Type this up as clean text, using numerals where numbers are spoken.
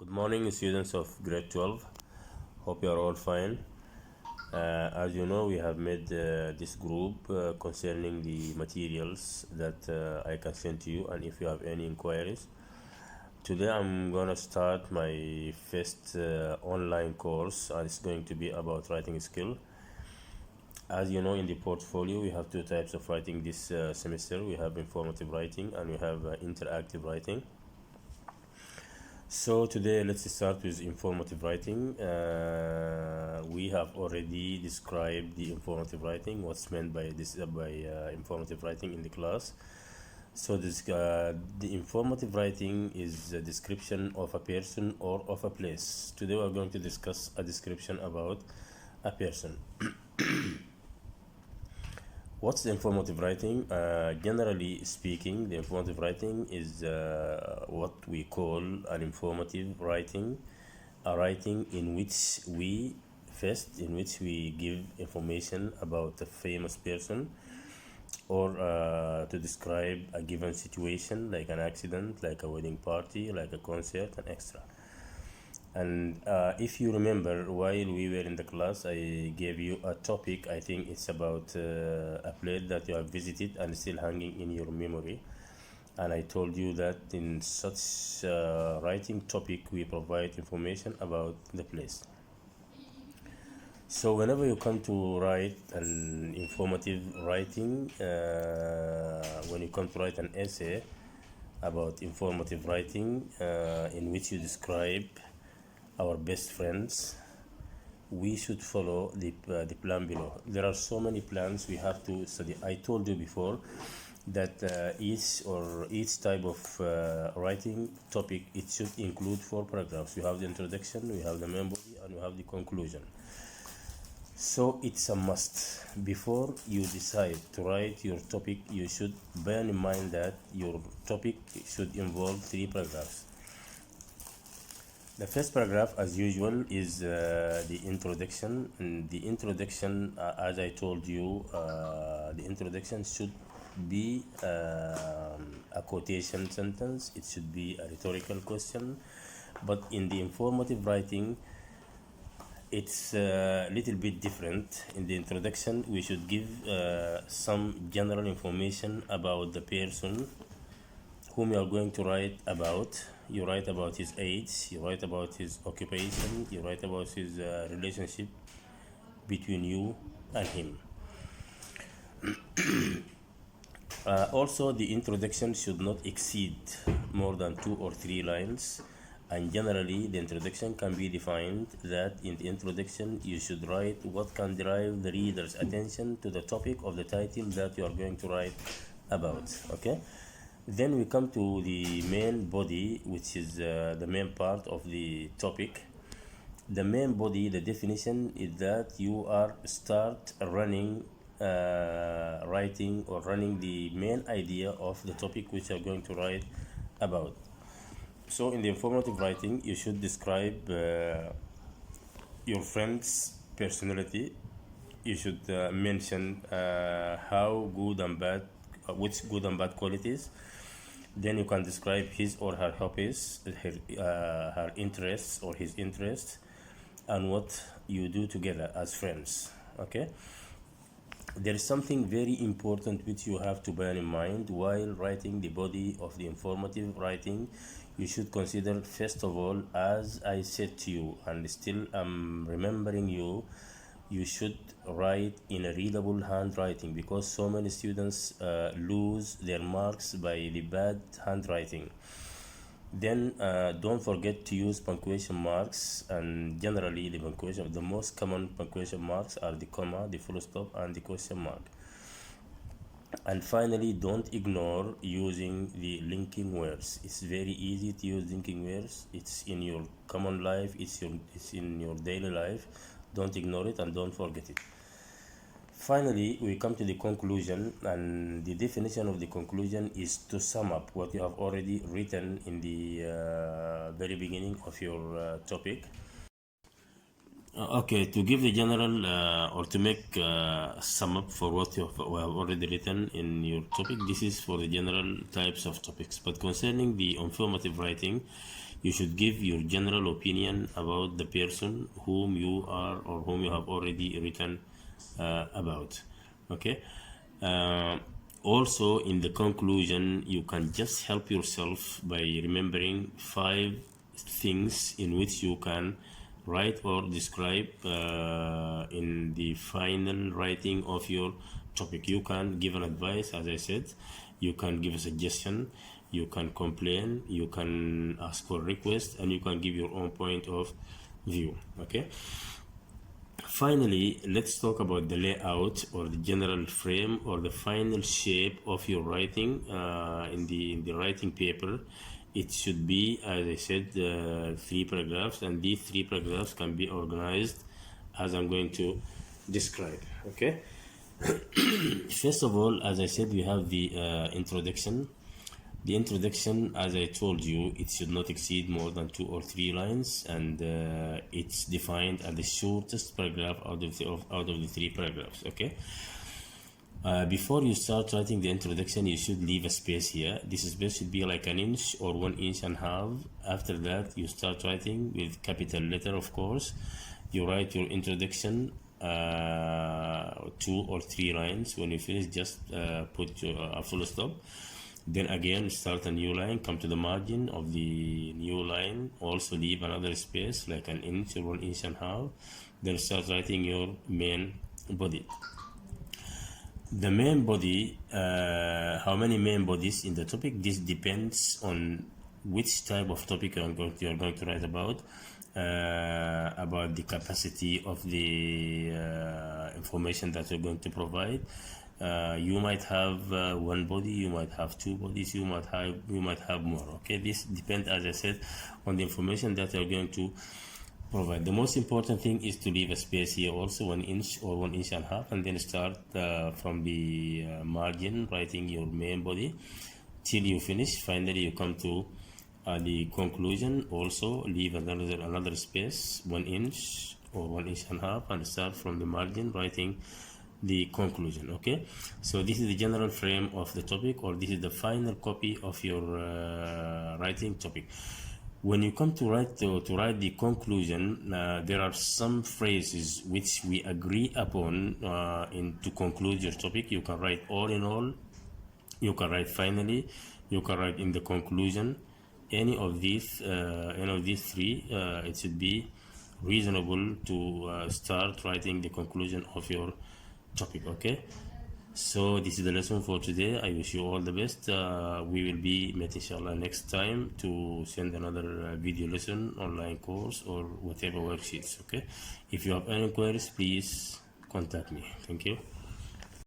Good morning, students of grade 12. Hope you are all fine. As you know, we have made this group concerning the materials that I can send to you, and if you have any inquiries. Today I'm gonna start my first online course, and it's going to be about writing skill. As you know, in the portfolio, we have two types of writing this semester. We have informative writing and we have interactive writing. So today let's start with informative writing. We have already described the informative writing, what's meant by this informative writing in the class. So the informative writing is a description of a person or of a place. Today we're going to discuss a description about a person. What's the informative writing? Generally speaking, the informative writing is what we call an informative writing, a writing in which we give information about a famous person, or to describe a given situation like an accident, like a wedding party, like a concert, and extra. And if you remember, while we were in the class, I gave you a topic. I think it's about a place that you have visited and still hanging in your memory. And I told you that in such writing topic, we provide information about the place. So whenever you come to write an informative writing, when you come to write an essay about informative writing, in which you describe our best friends, we should follow the plan below. There are so many plans we have to study. I told you before that each type of writing topic, it should include 4 paragraphs. We have the introduction, we have the main body, and we have the conclusion. So it's a must. Before you decide to write your topic, you should bear in mind that your topic should involve 3 paragraphs. The first paragraph, as usual, is the introduction. And the introduction, as I told you, the introduction should be a quotation sentence. It should be a rhetorical question. But in the informative writing, it's a little bit different. In the introduction, we should give some general information about the person whom you are going to write about. You write about his age, you write about his occupation, you write about his relationship between you and him. Also, the introduction should not exceed more than 2 or 3 lines, and generally the introduction can be defined that in the introduction you should write what can drive the reader's attention to the topic of the title that you are going to write about. Okay, then we come to the main body, which is the main part of the topic. The main body, the definition is that you are start running writing or running the main idea of the topic which you are going to write about. So in the informative writing, you should describe your friend's personality. You should mention how good and bad, which good and bad qualities. Then you can describe his or her hobbies, her interests or his interests, and what you do together as friends. Okay, there is something very important which you have to bear in mind while writing the body of the informative writing. You should consider, first of all, as I said to you, and still I'm remembering you, you should write in a readable handwriting, because so many students lose their marks by the bad handwriting. Then don't forget to use punctuation marks, and generally the most common punctuation marks are the comma, the full stop, and the question mark. And finally, don't ignore using the linking words. It's very easy to use linking words. It's in your common life, it's in your daily life. Don't ignore it and don't forget it. Finally, we come to the conclusion, and the definition of the conclusion is to sum up what you have already written in the very beginning of your topic. Okay, to give the general or to make sum up for what you have already written in your topic, this is for the general types of topics. But concerning the informative writing, You should give your general opinion about the person whom you are or whom you have already written about. Okay. Also, in the conclusion, you can just help yourself by remembering 5 things in which you can write or describe in the final writing of your topic. You can give an advice, as I said, you can give a suggestion, you can complain, you can ask for request, and you can give your own point of view. Okay. Finally, let's talk about the layout or the general frame or the final shape of your writing in the writing paper. It should be, as I said, 3 paragraphs, and these 3 paragraphs can be organized as I'm going to describe. Okay. First of all, as I said, we have the introduction. The introduction, as I told you, it should not exceed more than 2 or 3 lines, and it's defined as the shortest paragraph out of the 3 paragraphs. Okay. Before you start writing the introduction, you should leave a space here. This space should be like 1 inch or 1.5 inches. After that, you start writing with capital letter, of course. You write your introduction, 2 or 3 lines. When you finish, just put a full stop. Then again, start a new line, come to the margin of the new line, also leave another space like 1 inch or 1.5 inches. Then start writing your main body. The main body, how many main bodies in the topic, this depends on which type of topic you're going to write about the capacity of the information that you're going to provide. You might have 1 body, you might have 2 bodies, you might have more. Okay, this depends, as I said, on the information that you're going to provide. The most important thing is to leave a space here, also 1 inch or 1.5 inches, and then start from the margin, writing your main body till you finish. Finally, you come to the conclusion. Also leave another space, 1 inch or 1.5 inches, and start from the margin, writing the conclusion. Okay, so this is the general frame of the topic, or this is the final copy of your writing topic. When you come to write the conclusion, there are some phrases which we agree upon to conclude your topic. You can write all in all, you can write finally, you can write in the conclusion. Any of these 3, it should be reasonable to start writing the conclusion of your topic. Okay, so this is the lesson for today. I wish you all the best. We will be met inshallah next time to send another video lesson, online course, or whatever worksheets. Okay, if you have any queries, please contact me. Thank you.